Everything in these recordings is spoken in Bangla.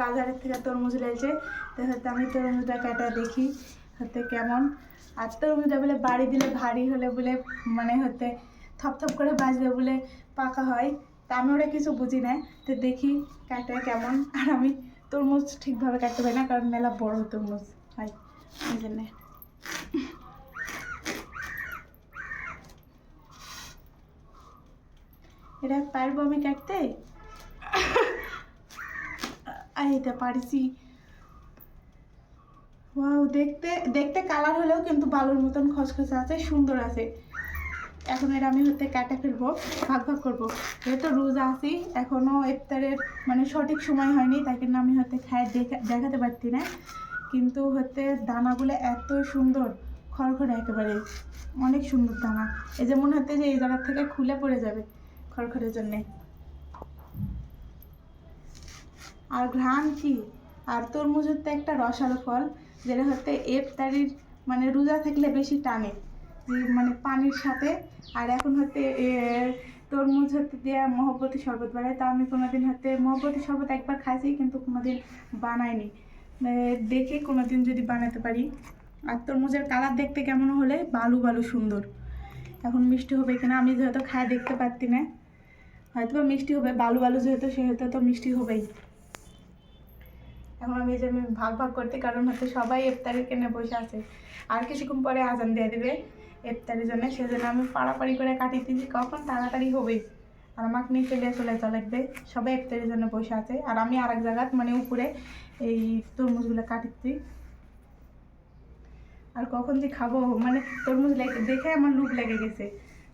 বাজারের থেকে তরমুজ লেগেছে, তো হয়তো আমি তরমুজটা কাটা দেখি হতে কেমন। আর তরমুজটা বলে বাড়ি দিলে ভারী হলে বলে মানে হতে থপথপ করে বাজবে বলে পাকা হয়, তা আমি ওরা কিছু বুঝি না, তো দেখি কাটা কেমন। আর আমি তরমুজ ঠিকভাবে কাটতে পারি না, কারণ মেলা বড় তরমুজ হয় ওই জন্যে। এটা পারবো আমি কাটতে? এইটা পারছি। ওয়াও, দেখতে দেখতে কালার হলেও কিন্তু বালুর মতন খসখসে আছে, সুন্দর আছে। এখন এটা আমি হতে কাটা ফেলবো, ভাগ ভাগ করবো। যেহেতু রোজা আছি, এখনও ইফতারের মানে সঠিক সময় হয়নি, তাই জন্য আমি হতে খায় দেখাতে পারছি না। কিন্তু হতে দানাগুলো এত সুন্দর, খড়খড়ে একেবারে অনেক সুন্দর দানা। এই যে মনে হচ্ছে যে এই জায়গা থেকে খুলে পড়ে যাবে খড়খড়ের জন্যে। আর ঘ্রাণ কি! আর তরমুজ হতে একটা রসালো ফল, যেটা হতে ইফতারির মানে রোজা থাকলে বেশি টানে, যে মানে পানির সাথে। আর এখন হতে তরমুজ হতে দেওয়া মহব্বতী শরবত বানায়, তা আমি কোনোদিন হতে মহব্বতী শরবত একবার খাইছি, কিন্তু কোনোদিন বানাইনি। দেখি কোনোদিন যদি বানাতে পারি। আর তরমুজের কালার দেখতে কেমন হলে বালু বালু সুন্দর। এখন মিষ্টি হবে কিনা আমি যেহেতু খায় দেখতে পারতি না, হয়তো মিষ্টি হবে, বালু বালু যেহেতু সেহেতু তো মিষ্টি হবেই। এখন আমি যে ভাগ ভাগ করতে, কারণ হচ্ছে সবাই ইফতারের কেনে বসে আছে, আর কিছুক্ষণ পরে আজান দিয়ে দেবে ইফতারের জন্য, সেজন্য আমি পাড়াপাড়ি করে কাটিয়ে দিচ্ছি কখন তাড়াতাড়ি হবে। আর আমাকে নিয়ে চলে লাগবে, সবাই ইফতারের জন্য বসে আছে, আর আমি আর এক জায়গায় মানে উপরে এই তরমুজগুলো কাটিচ্ছি। আর কখন যে খাবো, মানে তরমুজ দেখে আমার লুক লেগে গেছে,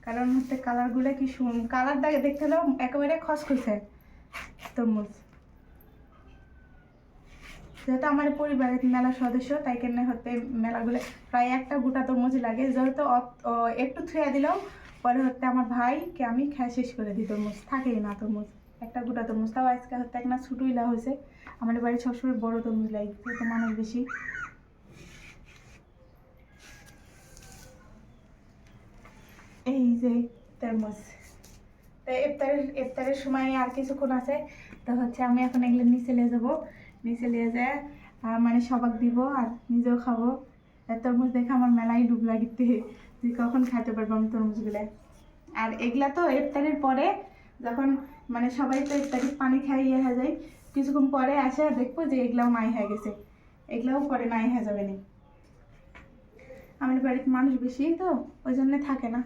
কারণ হচ্ছে কালারগুলো কি কালার দেখতে হলেও একেবারে খসখসে তরমুজ। যেহেতু আমার পরিবারের মেলা সদস্য, তাই কেন হতে মেলাগুলো প্রায় একটা গোটা তরমুজ লাগে, যেহেতু একটু থুয়া দিলেও পরে হতে আমার ভাইকে আমি খাই শেষ করে দিই, তরমুজ থাকেই না তরমুজ, একটা গোটা তরমুজ। তাও আজকে হতে একটা ছোটোইলা হয়েছে, আমাদের বাড়ি সবসময় বড় তরমুজ লাগে, যেহেতু মানুষ বেশি। এই যে তরমুজ, তো ইফতারের সময় আর কিছুক্ষণ আছে, তো হচ্ছে আমি এখন এগুলো নিচে নিয়ে যাবো, নিচে নিয়ে যায় মানে সবাক দিব আর নিজেও খাবো। তরমুজ দেখে আমার মেলাই ডুব লাগিতে, যে কখন খাইতে পারবো আমি তরমুজগুলো। আর এগুলা তো ইফতারের পরে, যখন মানে সবাই তো ইফতারির পানি খাইয়ে হয়ে যায়, কিছুক্ষণ পরে আসে দেখবো যে এগুলাও নাই হয়ে গেছে, এগুলাও পরে নাই হয়ে যাবে না। আমাদের বাড়িতে মানুষ বেশি তো ওই জন্যে থাকে না।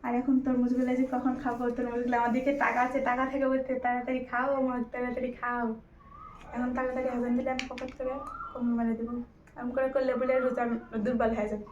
আর এখন তরমুজগুলো যে কখন খাবো, তরমুজগুলো আমাদেরকে টাকা আছে, টাকা থেকে বলতে তাড়াতাড়ি খাও আমার, তাড়াতাড়ি খাও। এখন তাড়াতাড়ি আজান দিলে আমি পকেট করে কমে মেরে দেবো, এমন করে করলে বলে রোজা দুর্বল হয়ে যাবে।